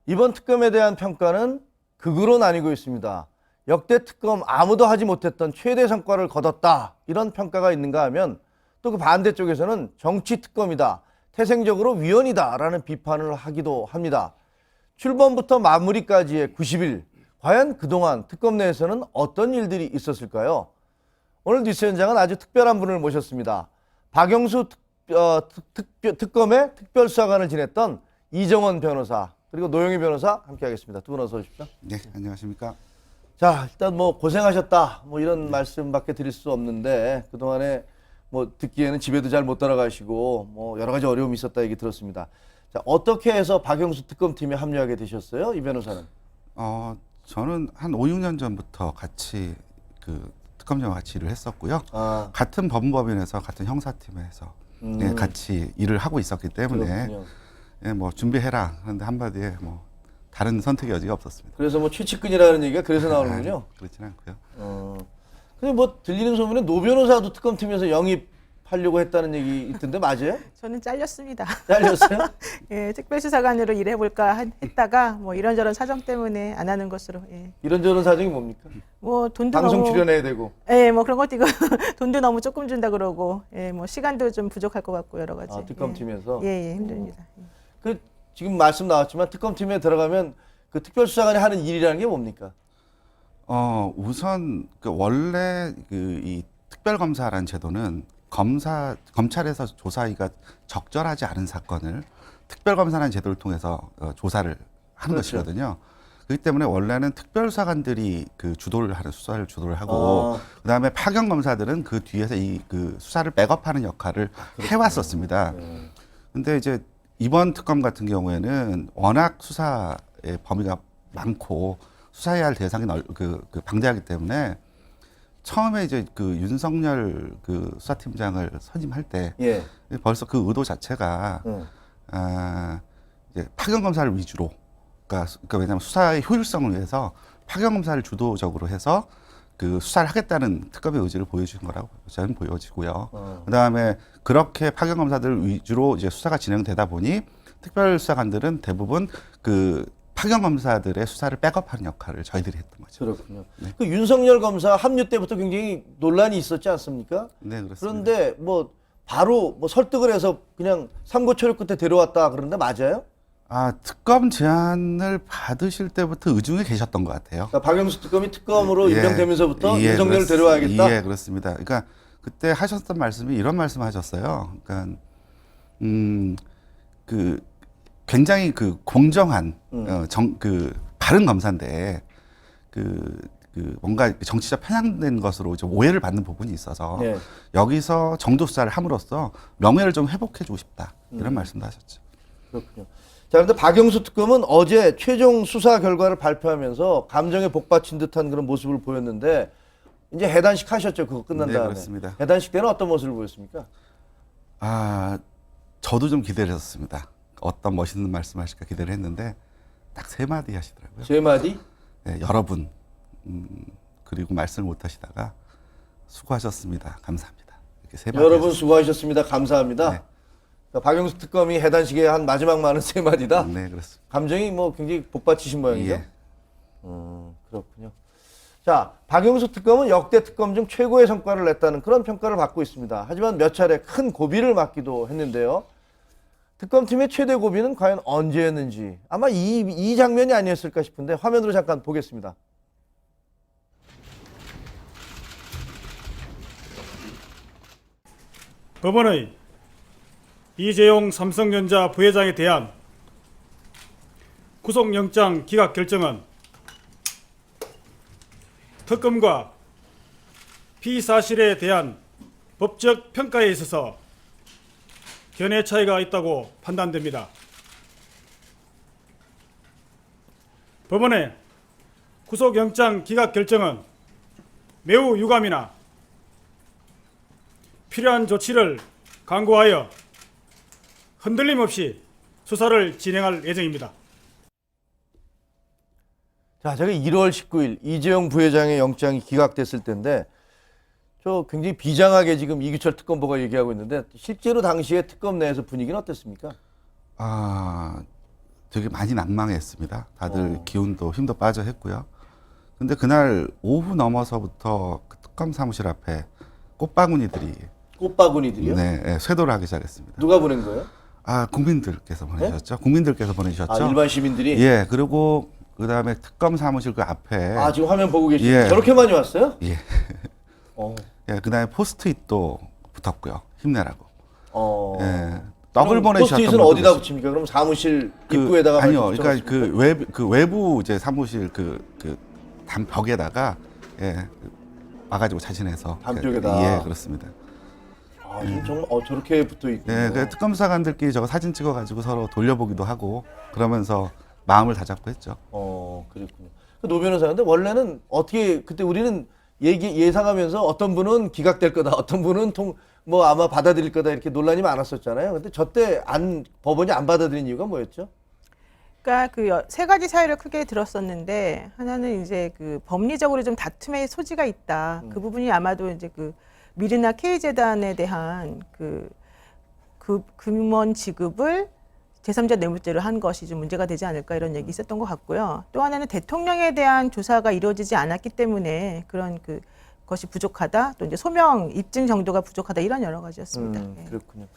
이번 특검에 대한 평가는 극으로 나뉘고 있습니다. 역대 특검 아무도 하지 못했던 최대 성과를 거뒀다. 이런 평가가 있는가 하면 또 그 반대쪽에서는 정치 특검이다. 태생적으로 위헌이다라는 비판을 하기도 합니다. 출범부터 마무리까지의 90일. 과연 그동안 특검 내에서는 어떤 일들이 있었을까요? 오늘 뉴스 현장은 아주 특별한 분을 모셨습니다. 박영수 특검의 특별수사관을 지냈던 이정원 변호사 그리고 노영희 변호사 함께하겠습니다. 두 분 어서 오십시오. 네, 안녕하십니까. 자, 일단 뭐 고생하셨다 뭐 이런 말씀밖에 드릴 수 없는데 그동안에 뭐 듣기에는 집에도 잘 못 따라가시고 뭐 여러 가지 어려움이 있었다 얘기 들었습니다. 자, 어떻게 해서 박영수 특검팀에 합류하게 되셨어요? 이 변호사는? 저는 한 5, 6년 전부터 같이 그 특검자와 같이 일을 했었고요. 같은 법무법인에서 같은 형사팀에서 네, 같이 일을 하고 있었기 때문에 그렇군요. 예, 뭐 준비해라 하는데 한마디에 뭐 다른 선택의 여지가 없었습니다. 그래서 뭐 최측근이라는 얘기가 그래서 나오는군요. 그렇진 않고요. 근데 뭐 들리는 소문에 노 변호사도 특검팀에서 영입하려고 했다는 얘기 있던데 맞아요? 저는 잘렸습니다. 잘렸어요? 예, 특별수사관으로 일해볼까 했다가 뭐 이런저런 사정 때문에 안 하는 것으로. 예. 이런저런 사정이 뭡니까? 뭐 돈도 방송 너무 출연해야 되고. 예, 뭐 그런 것도 이거 돈도 너무 조금 준다 그러고, 예, 뭐 시간도 좀 부족할 것 같고 여러 가지. 특검팀에서? 예, 힘듭니다. 그 지금 말씀 나왔지만 특검팀에 들어가면 그 특별수사관이 하는 일이라는 게 뭡니까? 우선 그 원래 그 이 특별검사라는 제도는 검찰에서 조사하기가 적절하지 않은 사건을 특별검사라는 제도를 통해서 조사를 하는 그렇죠. 것이거든요. 그렇기 때문에 원래는 특별수사관들이 그 수사를 주도를 하고 그다음에 파견 검사들은 그 뒤에서 이 그 수사를 백업하는 역할을 해왔었습니다. 근데 이제 이번 특검 같은 경우에는 워낙 수사의 범위가 많고 수사해야 할 대상이 방대하기 때문에 처음에 이제 그 윤석열 그 수사팀장을 선임할 때 벌써 그 의도 자체가 이제 파견 검사를 위주로 그러니까 왜냐하면 수사의 효율성을 위해서 파견 검사를 주도적으로 해서 그 수사를 하겠다는 특검의 의지를 보여주신 거라고 저는 보여지고요. 그다음에 그렇게 파견 검사들 위주로 이제 수사가 진행되다 보니 특별수사관들은 대부분 그 파견 검사들의 수사를 백업하는 역할을 저희들이 했던 거죠. 그렇군요. 네. 그 윤석열 검사 합류 때부터 굉장히 논란이 있었지 않습니까? 네, 그렇습니다. 그런데 뭐 바로 뭐 설득을 해서 그냥 삼고초려 끝에 데려왔다 그러는데 맞아요? 특검 제안을 받으실 때부터 의중에 계셨던 것 같아요. 그러니까 박영수 특검이 특검으로 임명되면서부터 윤석열을 데려와야겠다? 예, 그렇습니다. 그러니까 그때 하셨던 말씀이 이런 말씀 하셨어요. 그러니까, 그 굉장히 그 공정한, 바른 검사인데, 뭔가 정치적 편향된 것으로 이제 오해를 받는 부분이 있어서 여기서 정도 수사를 함으로써 명예를 좀 회복해주고 싶다. 이런 말씀도 하셨죠. 그렇군요. 자, 그런데 박영수 특검은 어제 최종 수사 결과를 발표하면서 감정에 복받친 듯한 그런 모습을 보였는데 이제 해단식 하셨죠? 그거 끝난 다음에. 그렇습니다. 해단식 때는 어떤 모습을 보였습니까? 저도 좀 기대를 했었습니다. 어떤 멋있는 말씀 하실까 기대를 했는데 딱 3마디 하시더라고요. 3마디? 네, 여러분 그리고 말씀을 못 하시다가 수고하셨습니다. 감사합니다. 이렇게 3마디 여러분 하셨습니다. 수고하셨습니다. 감사합니다. 네. 그러니까 박영수 특검이 해단식에 한 마지막 말은 3마디다? 네, 그렇습니다. 감정이 뭐 굉장히 복받치신 모양이죠? 예. 그렇군요. 자, 박영수 특검은 역대 특검 중 최고의 성과를 냈다는 그런 평가를 받고 있습니다. 하지만 몇 차례 큰 고비를 맞기도 했는데요. 특검팀의 최대 고비는 과연 언제였는지 아마 이 장면이 아니었을까 싶은데 화면으로 잠깐 보겠습니다. 법원의 이재용 삼성전자 부회장에 대한 구속영장 기각 결정은 특검과 피사실에 대한 법적 평가에 있어서 견해 차이가 있다고 판단됩니다. 법원의 구속영장 기각 결정은 매우 유감이나 필요한 조치를 강구하여 흔들림 없이 수사를 진행할 예정입니다. 자, 저게 1월 19일 이재용 부회장의 영장이 기각됐을 때인데 저 굉장히 비장하게 지금 이규철 특검보가 얘기하고 있는데 실제로 당시에 특검 내에서 분위기는 어땠습니까? 되게 많이 난망했습니다. 다들 기운도 힘도 빠져 했고요. 근데 그날 오후 넘어서부터 그 특검 사무실 앞에 꽃바구니들이 꽃바구니들이요? 네, 네, 쇄도를 하기 시작했습니다. 누가 보낸 거예요? 국민들께서 보내주셨죠. 국민들께서 보내주셨죠. 일반 시민들이? 예, 그리고 그다음에 특검 사무실 그 앞에 지금 화면 보고 계시죠? 예. 저렇게 많이 왔어요? 예. 어. 예, 그다음에 포스트잇도 붙었고요. 힘내라고. 어. 예. 떡을 그럼 보내주셨던 포스트잇은 분도 어디다 계시- 붙입니까? 그럼 사무실 그, 입구에다가 아니요, 붙여놓습니까? 그러니까 그 외부 이제 사무실 벽에다가 예 와가지고 자신해서 담벽에다. 예 그렇습니다. 지금 정말 저렇게 붙어 있고. 네, 그 특검사관들끼리 저거 사진 찍어가지고 서로 돌려보기도 하고 그러면서 마음을 다잡고 했죠. 그랬군요. 노 변호사인데 원래는 어떻게 그때 우리는 예상하면서 어떤 분은 기각될 거다, 어떤 분은 아마 받아들일 거다 이렇게 논란이 많았었잖아요. 근데 저때 법원이 안 받아들인 이유가 뭐였죠? 그러니까 그 세 가지 사유를 크게 들었었는데 하나는 이제 그 법리적으로 좀 다툼의 소지가 있다. 그 부분이 아마도 이제 그 미르나 K 재단에 대한 그 금원 지급을 제3자 뇌물죄로 한 것이 좀 문제가 되지 않을까 이런 얘기 있었던 것 같고요. 또 하나는 대통령에 대한 조사가 이루어지지 않았기 때문에 그런 것이 부족하다. 또 이제 소명 입증 정도가 부족하다 이런 여러 가지였습니다. 예. 그렇군요.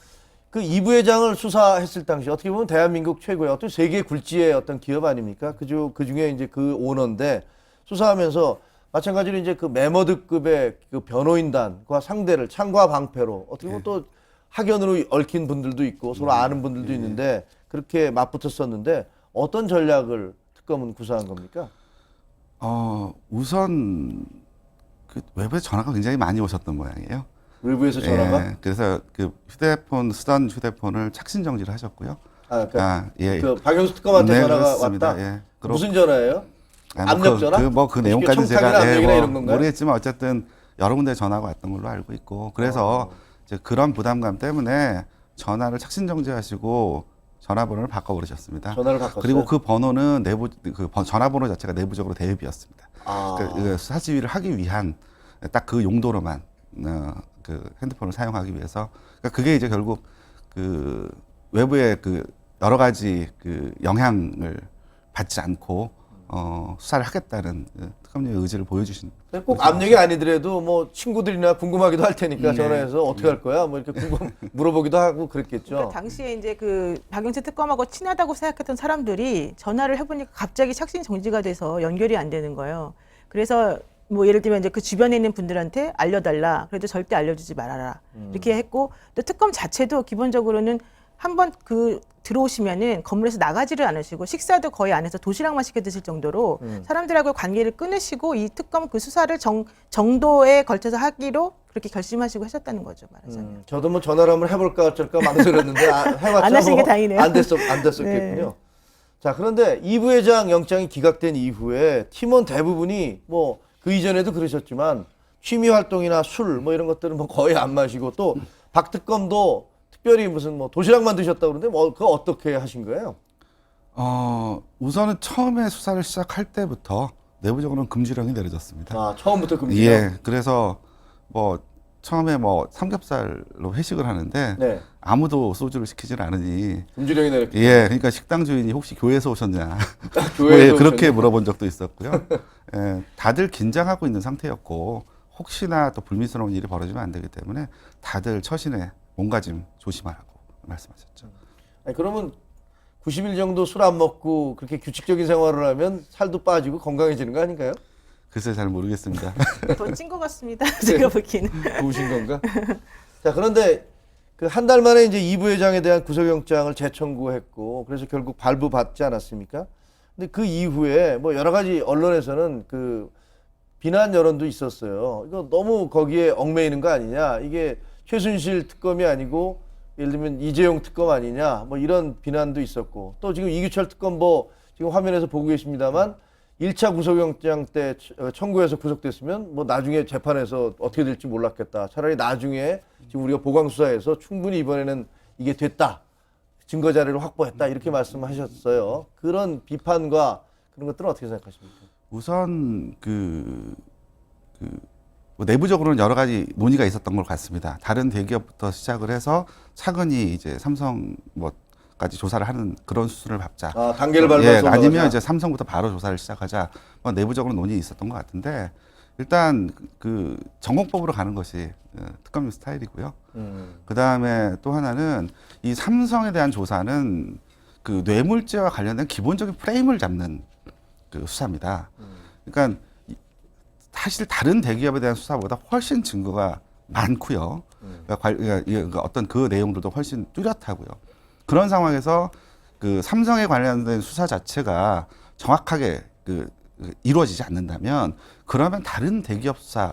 그 이 부회장을 수사했을 당시 어떻게 보면 대한민국 최고의 어떤 세계 굴지의 어떤 기업 아닙니까? 그 중에 이제 그 오너인데 수사하면서 마찬가지로 이제 그 메머드급의 그 변호인단과 상대를 창과 방패로 어떻게 보면 또 학연으로 얽힌 분들도 있고 서로 아는 분들도 있는데 그렇게 맞붙었었는데 어떤 전략을 특검은 구사한 겁니까? 우선 그 외부에 전화가 굉장히 많이 오셨던 모양이에요. 외부에서 전화가? 예, 그래서 그 쓰던 휴대폰을 착신 정지를 하셨고요. 그러니까 예. 그 박영수 특검한테 네, 전화가 그렇습니다. 왔다. 예. 무슨 전화예요? 압력 전화? 그 내용까지 청탁이나 제가 압력이나 이런 건가요? 모르겠지만 어쨌든 여러 군데 전화가 왔던 걸로 알고 있고 그래서 이제 그런 부담감 때문에 전화를 착신 정지하시고 전화번호를 바꿔 버리셨습니다. 전화를 바꿨어요? 그리고 그 번호는 전화번호 자체가 내부적으로 대여비였습니다. 아. 그 수사 지휘를 하기 위한 딱 그 용도로만 그 핸드폰을 사용하기 위해서 그게 이제 결국 그 외부의 그 여러 가지 그 영향을 받지 않고 수사를 하겠다는 특검의 의지를 보여주신. 꼭 압력이 아니더라도 뭐 친구들이나 궁금하기도 할 테니까 네. 전화해서 어떻게 할 거야? 뭐 이렇게 물어보기도 하고 그랬겠죠. 그러니까 당시에 이제 그 박영수 특검하고 친하다고 생각했던 사람들이 전화를 해보니까 갑자기 착신 정지가 돼서 연결이 안 되는 거예요. 그래서 뭐 예를 들면 이제 그 주변에 있는 분들한테 알려달라. 그래도 절대 알려주지 말아라. 이렇게 했고 또 특검 자체도 기본적으로는 한번 들어오시면은 건물에서 나가지를 않으시고 식사도 거의 안 해서 도시락만 시켜 드실 정도로 사람들하고 관계를 끊으시고 이 특검 그 수사를 정도에 걸쳐서 하기로 그렇게 결심하시고 하셨다는 거죠, 말하자면. 저도 뭐 전화를 한번 해볼까 어쩔까 망설였는데 해봤자 안 하신 게 다행이네요. 안 됐었겠군요. 네. 자, 그런데 이 부회장 영장이 기각된 이후에 팀원 대부분이 뭐 그 이전에도 그러셨지만 취미 활동이나 술 뭐 이런 것들은 뭐 거의 안 마시고 또 박 특검도 특별히 무슨 뭐 도시락만 드셨다고 그러는데 뭐 그거 어떻게 하신 거예요? 우선은 처음에 수사를 시작할 때부터 내부적으로는 금지령이 내려졌습니다. 처음부터 금지령? 예, 그래서 뭐 처음에 뭐 삼겹살로 회식을 하는데 네. 아무도 소주를 시키질 않으니 금지령이 내렸기 예, 그러니까 식당 주인이 혹시 교회에서 오셨냐 교회에서 예, 그렇게 오셨냐? 물어본 적도 있었고요. 예, 다들 긴장하고 있는 상태였고 혹시나 또 불미스러운 일이 벌어지면 안 되기 때문에 다들 처신에 몸가짐 조심하라고 말씀하셨죠. 아니, 그러면 90일 정도 술 안 먹고 그렇게 규칙적인 생활을 하면 살도 빠지고 건강해지는 거 아닌가요? 글쎄 잘 모르겠습니다. 더 찐 것 같습니다. 제가 보기에는. 좋으신 건가? 자, 그런데 그 한 달 만에 이제 이 부회장에 대한 구속영장을 재청구했고 그래서 결국 발부받지 않았습니까? 근데 그 이후에 뭐 여러 가지 언론에서는 그 비난 여론도 있었어요. 이거 너무 거기에 얽매이는 거 아니냐? 이게 최순실 특검이 아니고 예를 들면 이재용 특검 아니냐? 뭐 이런 비난도 있었고 또 지금 이규철 특검보 지금 화면에서 보고 계십니다만 1차 구속영장 때 청구해서 구속됐으면 뭐 나중에 재판에서 어떻게 될지 몰랐겠다. 차라리 나중에 지금 우리가 보강수사해서 충분히 이번에는 이게 됐다. 증거 자료를 확보했다. 이렇게 말씀하셨어요. 그런 비판과 그런 것들은 어떻게 생각하십니까? 우선 뭐 내부적으로는 여러 가지 논의가 있었던 것 같습니다. 다른 대기업부터 시작을 해서 차근히 이제 삼성 뭐 까지 조사를 하는 그런 수순을 밟자. 아, 단계를 밟아서 아니면 올라가자. 이제 삼성부터 바로 조사를 시작하자. 뭐 내부적으로 논의가 있었던 것 같은데 일단 그 전공법으로 가는 것이 특검 스타일이고요. 그 다음에 또 하나는 이 삼성에 대한 조사는 그 뇌물죄와 관련된 기본적인 프레임을 잡는 그 수사입니다. 그러니까 사실 다른 대기업에 대한 수사보다 훨씬 증거가 많고요. 그러니까 어떤 그 내용들도 훨씬 뚜렷하고요. 그런 상황에서 그 삼성에 관련된 수사 자체가 정확하게 이루어지지 않는다면 그러면 다른 대기업 수사의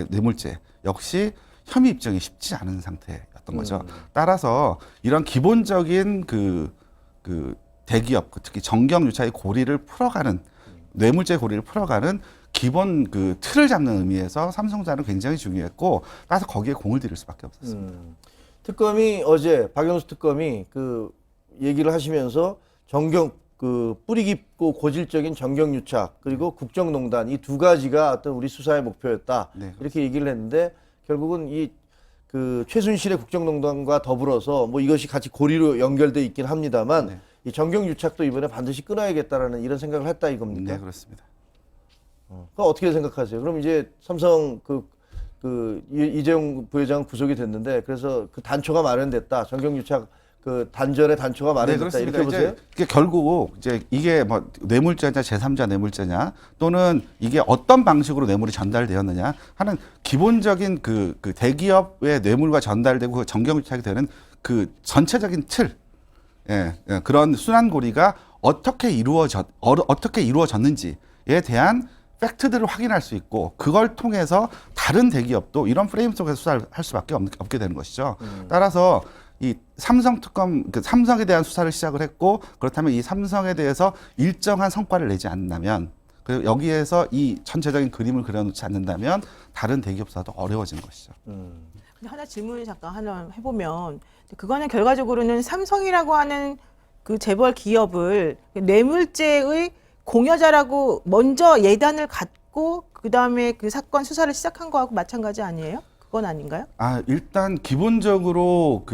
뇌물죄 역시 혐의 입증이 쉽지 않은 상태였던 거죠. 따라서 이런 기본적인 그 대기업 특히 정경유착의 고리를 풀어가는 뇌물죄 고리를 풀어가는 기본 그 틀을 잡는 의미에서 삼성자는 굉장히 중요했고 따라서 거기에 공을 들일 수밖에 없었습니다. 특검이 어제 박영수 특검이 그 얘기를 하시면서 뿌리 깊고 고질적인 정경유착 그리고 국정농단 이 두 가지가 어떤 우리 수사의 목표였다. 네, 이렇게 얘기를 했는데 결국은 이 그 최순실의 국정농단과 더불어서 뭐 이것이 같이 고리로 연결돼 있긴 합니다만 네. 이 정경유착도 이번에 반드시 끊어야겠다라는 이런 생각을 했다 이겁니까? 네, 그렇습니다. 그거 어떻게 생각하세요? 그럼 이제 삼성 이재용 부회장 구속이 됐는데 그래서 그 단초가 마련됐다. 정경유착 그 단절의 단초가 마련됐다. 이렇게 보세요? 이게 결국 이게 뭐 뇌물죄냐 제3자 뇌물죄냐 또는 이게 어떤 방식으로 뇌물이 전달되었느냐 하는 기본적인 그 대기업의 뇌물과 전달되고 그 정경유착이 되는 그 전체적인 틀, 그런 순환고리가 어떻게 이루어졌는지에 대한 팩트들을 확인할 수 있고 그걸 통해서 다른 대기업도 이런 프레임 속에서 수사를 할 수밖에 없게 되는 것이죠. 따라서 이 삼성 특검, 삼성에 대한 수사를 시작을 했고 그렇다면 이 삼성에 대해서 일정한 성과를 내지 않는다면 그리고 여기에서 이 전체적인 그림을 그려놓지 않는다면 다른 대기업 수사도 어려워지는 것이죠. 근데 하나 질문을 잠깐 하나 해보면 그거는 결과적으로는 삼성이라고 하는 그 재벌 기업을 뇌물죄의 공여자라고 먼저 예단을 갖고 그 다음에 그 사건 수사를 시작한 거하고 마찬가지 아니에요? 그건 아닌가요? 일단 기본적으로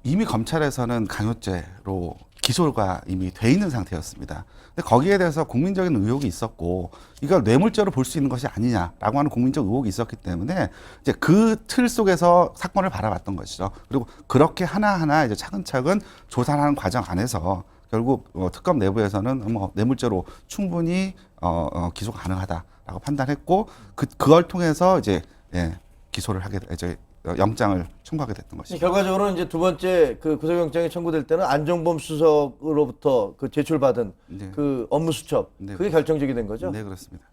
이미 검찰에서는 강요죄로 기소가 이미 돼 있는 상태였습니다. 근데 거기에 대해서 국민적인 의혹이 있었고 이걸 뇌물죄로 볼 수 있는 것이 아니냐라고 하는 국민적 의혹이 있었기 때문에 이제 그 틀 속에서 사건을 바라봤던 것이죠. 그리고 그렇게 하나하나 이제 차근차근 조사를 하는 과정 안에서 결국 특검 내부에서는 뭐 뇌물죄로 충분히 기소 가능하다라고 판단했고 그걸 통해서 이제 기소를 영장을 청구하게 됐던 것이죠. 결과적으로는 이제 두 번째 그 구속영장이 청구될 때는 안종범 수석으로부터 그 제출받은 네. 그 업무 수첩 네. 그게 결정적이 된 거죠. 네, 그렇습니다.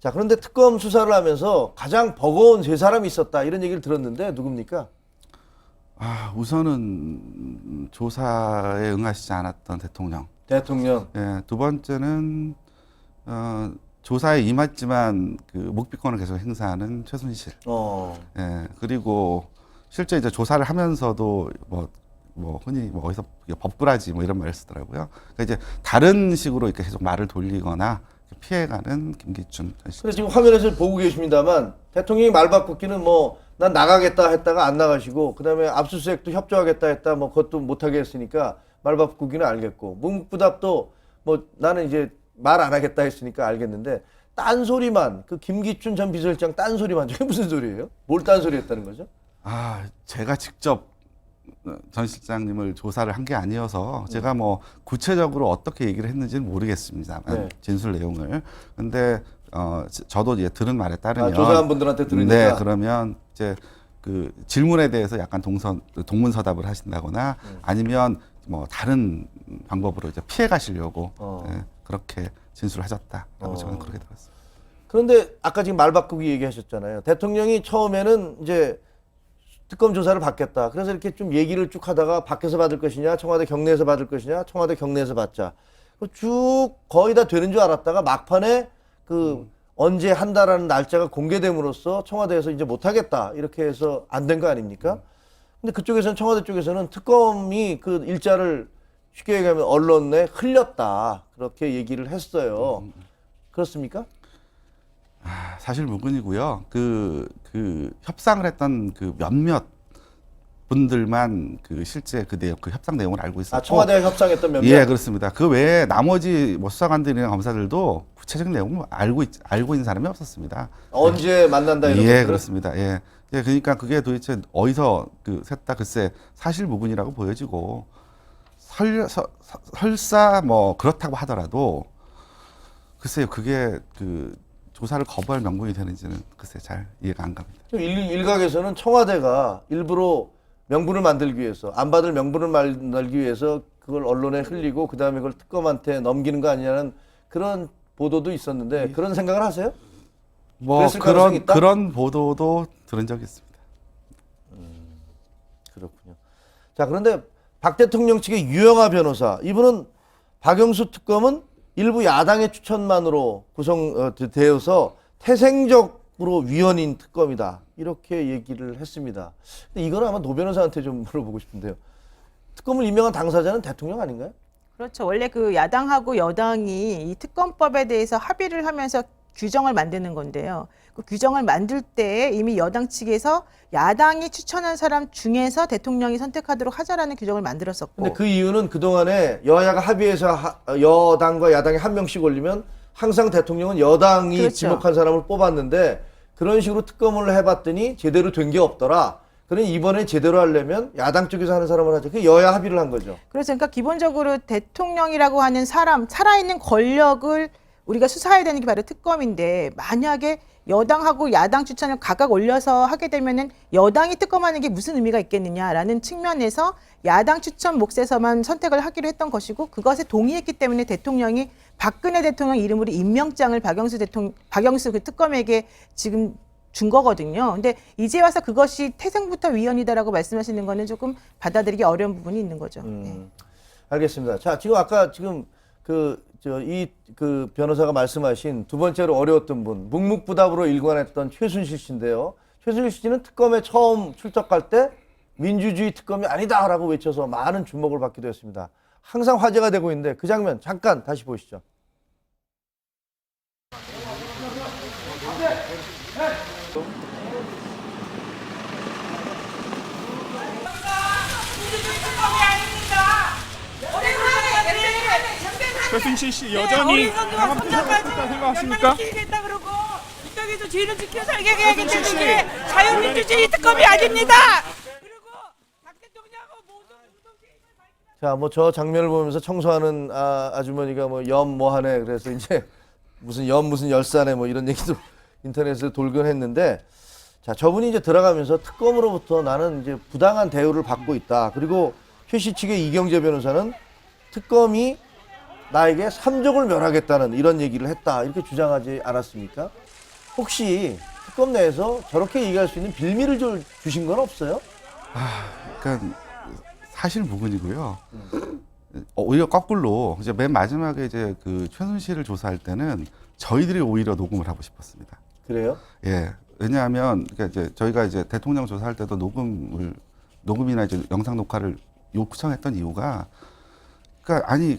자, 그런데 특검 수사를 하면서 가장 버거운 세 사람이 있었다 이런 얘기를 들었는데 누굽니까? 우선은 조사에 응하시지 않았던 대통령. 대통령. 두 번째는 조사에 임했지만 그 묵비권을 계속 행사하는 최순실. 그리고 실제 이제 조사를 하면서도 흔히 어디서 법꾸라지 이런 말을 쓰더라고요. 그러니까 이제 다른 식으로 이렇게 계속 말을 돌리거나 피해가는 김기춘. 그래서 지금 화면에서 보고 계십니다만 대통령이 말 바꾸기는 난 나가겠다 했다가 안 나가시고 그다음에 압수수색도 협조하겠다 했다 그것도 못하게 했으니까 말 바꾸기는 알겠고 묵묵부답도 나는 이제 말 안 하겠다 했으니까 알겠는데 딴소리만 그 김기춘 전 비서실장 딴소리만 저게 무슨 소리예요? 뭘 딴소리 했다는 거죠? 제가 직접 전 실장님을 조사를 한 게 아니어서 제가 구체적으로 어떻게 얘기를 했는지는 모르겠습니다. 네. 진술 내용을. 근데 저도 이제 들은 말에 따르면 조사한 분들한테 들으니까 네, 그러면 이제 그 질문에 대해서 약간 동문서답을 하신다거나 아니면 다른 방법으로 이제 피해 가시려고 그렇게 진술을 하셨다라고 저는 그렇게 들었어요. 그런데 아까 지금 말 바꾸기 얘기하셨잖아요. 대통령이 처음에는 이제 특검 조사를 받겠다. 그래서 이렇게 좀 얘기를 쭉 하다가 밖에서 받을 것이냐, 청와대 경내에서 받을 것이냐, 청와대 경내에서 받자. 쭉 거의 다 되는 줄 알았다가 막판에 언제 한다라는 날짜가 공개됨으로써 청와대에서 이제 못하겠다. 이렇게 해서 안 된 거 아닙니까? 근데 그쪽에서는 청와대 쪽에서는 특검이 그 일자를 쉽게 얘기하면 언론에 흘렸다. 그렇게 얘기를 했어요. 그렇습니까? 사실 무근이고요. 그 협상을 했던 그 몇몇 분들만 그 실제 그 내용, 그 협상 내용을 알고 있었고. 청와대와 협상했던 몇몇. 예, 그렇습니다. 그 외에 나머지 뭐 수사관들이나 검사들도 구체적인 내용을 알고 있는 사람이 없었습니다. 언제 만난다 이런 예, 것들은? 그렇습니다. 예. 예, 그러니까 그게 도대체 어디서 그 셋 다 글쎄 사실무근이라고 보여지고 설사 뭐 그렇다고 하더라도 글쎄요, 그게 그 조사를 거부할 명분이 되는지는 글쎄 잘 이해가 안 갑니다. 좀 일각에서는 청와대가 일부러 명분을 만들기 위해서, 안 받을 명분을 만들기 위해서 그걸 언론에 흘리고 그다음에 그걸 특검한테 넘기는 거 아니냐는 그런 보도도 있었는데 그런 생각을 하세요? 뭐 그랬을 가능성이 있다? 그런 보도도 들은 적이 있습니다. 그렇군요. 자, 그런데 박 대통령 측의 유영하 변호사, 이분은 박영수 특검은 일부 야당의 추천만으로 구성되어서 태생적으로 위헌인 특검이다, 이렇게 얘기를 했습니다. 근데 이거는 아마 노 변호사한테 좀 물어보고 싶은데요. 특검을 임명한 당사자는 대통령 아닌가요? 그렇죠. 원래 그 야당하고 여당이 이 특검법에 대해서 합의를 하면서 규정을 만드는 건데요. 그 규정을 만들 때 이미 여당 측에서 야당이 추천한 사람 중에서 대통령이 선택하도록 하자라는 규정을 만들었었고. 근데 그 이유는 그동안에 여야가 합의해서 여당과 야당이 한 명씩 올리면 항상 대통령은 여당이 그렇죠. 지목한 사람을 뽑았는데 그런 식으로 특검을 해봤더니 제대로 된 게 없더라. 그러니 이번에 제대로 하려면 야당 쪽에서 하는 사람을 하자. 그 여야 합의를 한 거죠. 그래서 그러니까 기본적으로 대통령이라고 하는 사람, 살아있는 권력을 우리가 수사해야 되는 게 바로 특검인데, 만약에 여당하고 야당 추천을 각각 올려서 하게 되면은 여당이 특검하는 게 무슨 의미가 있겠느냐라는 측면에서 야당 추천 몫에서만 선택을 하기로 했던 것이고, 그것에 동의했기 때문에 대통령이 박근혜 대통령 이름으로 임명장을 박영수 그 특검에게 지금 준 거거든요. 근데 이제 와서 그것이 태생부터 위헌이다라고 말씀하시는 거는 조금 받아들이기 어려운 부분이 있는 거죠. 네. 알겠습니다. 자, 지금 아까 지금 그 변호사가 말씀하신 두 번째로 어려웠던 분, 묵묵부답으로 일관했던 최순실 씨인데요. 최순실 씨는 특검에 처음 출석할 때 민주주의 특검이 아니다라고 외쳐서 많은 주목을 받기도 했습니다. 항상 화제가 되고 있는데 그 장면 잠깐 다시 보시죠. 최순실 씨 여전히 생각하십니까? 겠다 그러고 이 땅에서 죄를 지켜 살게 해야겠다는 게 자유민주주의 특검이 아닙니다. 그리고 박 대통령하고 모든 자, 뭐 저 장면을 보면서 청소하는 아주머니가 뭐 염 뭐 하네, 그래서 이제 무슨 염 무슨 열사네 뭐 이런 얘기도 인터넷에 돌곤 했는데, 자, 저분이 이제 들어가면서 특검으로부터 나는 이제 부당한 대우를 받고 있다. 그리고 최 씨 측의 이경재 변호사는 특검이 나에게 삼족을 멸하겠다는 이런 얘기를 했다, 이렇게 주장하지 않았습니까? 혹시 특검 내에서 저렇게 얘기할 수 있는 빌미를 주신 건 없어요? 그러니까 사실 무근이고요. 오히려 거꾸로 이제 맨 마지막에 이제 그 최순실을 조사할 때는 저희들이 오히려 녹음을 하고 싶었습니다. 그래요? 예. 왜냐하면 그러니까 이제 저희가 이제 대통령 조사할 때도 녹음이나 이제 영상 녹화를 요청했던 이유가, 그러니까 아니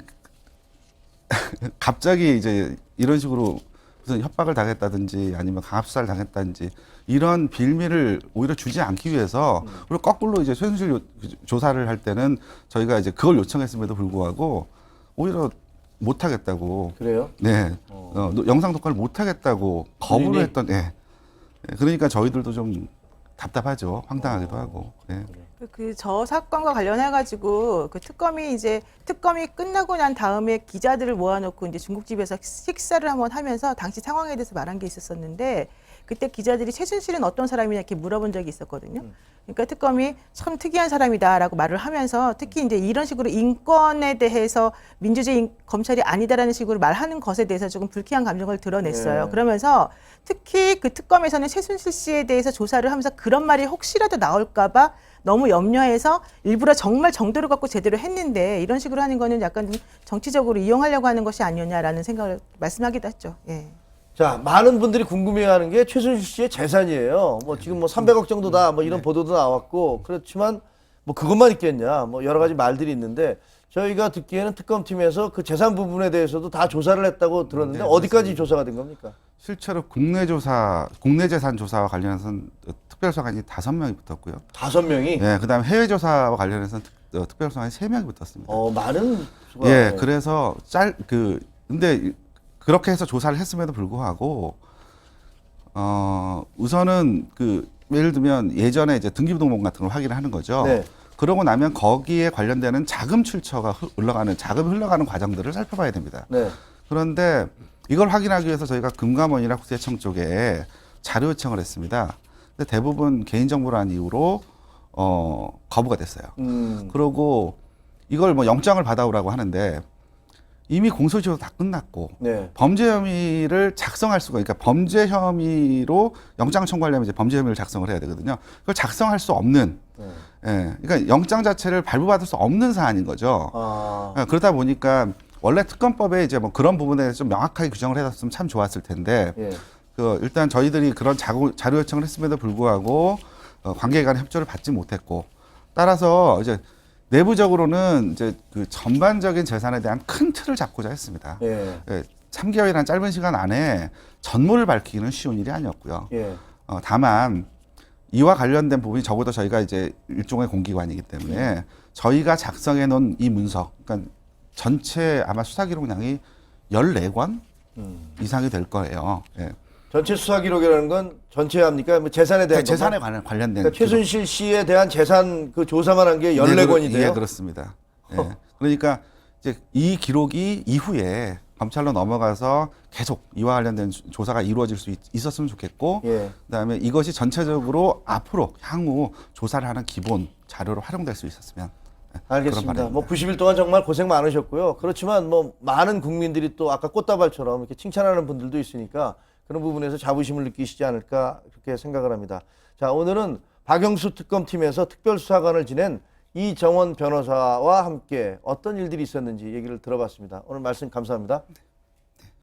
갑자기 이제 이런 식으로 무슨 협박을 당했다든지 아니면 강압수사를 당했다든지 이런 빌미를 오히려 주지 않기 위해서, 그리고 거꾸로 이제 최순실 조사를 할 때는 저희가 이제 그걸 요청했음에도 불구하고 오히려 못 하겠다고. 그래요? 네. 영상 녹화를 못 하겠다고 거부를 본인이? 했던, 예. 그러니까 저희들도 좀 답답하죠. 황당하기도 하고. 예. 그 저 사건과 관련해가지고 그 특검이 끝나고 난 다음에 기자들을 모아놓고 이제 중국집에서 식사를 한번 하면서 당시 상황에 대해서 말한 게 있었었는데, 그때 기자들이 최순실은 어떤 사람이냐 이렇게 물어본 적이 있었거든요. 그러니까 특검이 참 특이한 사람이다라고 말을 하면서, 특히 이제 이런 식으로 인권에 대해서 민주주의 검찰이 아니다라는 식으로 말하는 것에 대해서 조금 불쾌한 감정을 드러냈어요. 네. 그러면서 특히 그 특검에서는 최순실 씨에 대해서 조사를 하면서 그런 말이 혹시라도 나올까봐 너무 염려해서 일부러 정말 정도를 갖고 제대로 했는데, 이런 식으로 하는 거는 약간 좀 정치적으로 이용하려고 하는 것이 아니었냐라는 생각을 말씀하기도 했죠. 예. 자, 많은 분들이 궁금해하는 게 최순실 씨의 재산이에요. 뭐 지금 뭐 300억 정도다, 뭐 이런 보도도 나왔고, 그렇지만 뭐 그것만 있겠냐, 뭐 여러 가지 말들이 있는데, 저희가 듣기에는 특검팀에서 그 재산 부분에 대해서도 다 조사를 했다고 들었는데, 네, 어디까지 조사가 된 겁니까? 실제로 국내 재산 조사와 관련해서는 특별수사관이 5명이 붙었고요. 5명이? 예, 그다음에 해외 조사와 관련해서는 특별수사관이 3명이 붙었습니다. 많은 수가. 예, 그래서 근데 그렇게 해서 조사를 했음에도 불구하고 우선은 예를 들면 예전에 이제 등기부등본 같은 걸 확인을 하는 거죠. 네. 그러고 나면 거기에 관련되는 자금이 흘러가는 과정들을 살펴봐야 됩니다. 네. 그런데 이걸 확인하기 위해서 저희가 금감원이나 국세청 쪽에 자료 요청을 했습니다. 근데 대부분 개인정보라는 이유로 거부가 됐어요. 그러고 이걸 뭐 영장을 받아오라고 하는데 이미 공소시효 다 끝났고 네. 범죄 혐의를 작성할 수가, 그러니까 범죄 혐의로 영장을 청구하려면 이제 범죄 혐의를 작성을 해야 되거든요. 그걸 작성할 수 없는, 예, 그러니까 영장 자체를 발부받을 수 없는 사안인 거죠. 그러다 보니까 원래 특검법에 이제 뭐 그런 부분에 대해서 좀 명확하게 규정을 해놨으면 참 좋았을 텐데, 예. 일단 저희들이 그런 자료 요청을 했음에도 불구하고 관계기관의 협조를 받지 못했고, 따라서 이제 내부적으로는 이제 전반적인 재산에 대한 큰 틀을 잡고자 했습니다. 예. 3개월이라는 짧은 시간 안에 전모를 밝히기는 쉬운 일이 아니었고요. 예. 다만 이와 관련된 부분이 적어도 저희가 이제 일종의 공기관이기 때문에 저희가 작성해 놓은 이 문서, 그러니까 전체 아마 수사 기록량이 14권 이상이 될 거예요. 예. 전체 수사 기록이라는 건 전체 합니까? 뭐 재산에 대한 재산에 건가요? 관련된 그러니까 최순실 씨에 대한 재산 조사만 한 게 14건이 돼요? 예, 그렇습니다. 예. 그러니까 이제 이 기록이 이후에 검찰로 넘어가서 계속 이와 관련된 조사가 이루어질 수 있었으면 좋겠고, 예. 그다음에 이것이 전체적으로 앞으로 향후 조사를 하는 기본 자료로 활용될 수 있었으면. 예, 그런 알겠습니다. 바람입니다. 뭐 90일 동안 정말 고생 많으셨고요. 그렇지만 뭐 많은 국민들이 또 아까 꽃다발처럼 이렇게 칭찬하는 분들도 있으니까 그런 부분에서 자부심을 느끼시지 않을까 그렇게 생각을 합니다. 자, 오늘은 박영수 특검팀에서 특별수사관을 지낸 이정원 변호사와 함께 어떤 일들이 있었는지 얘기를 들어봤습니다. 오늘 말씀 감사합니다.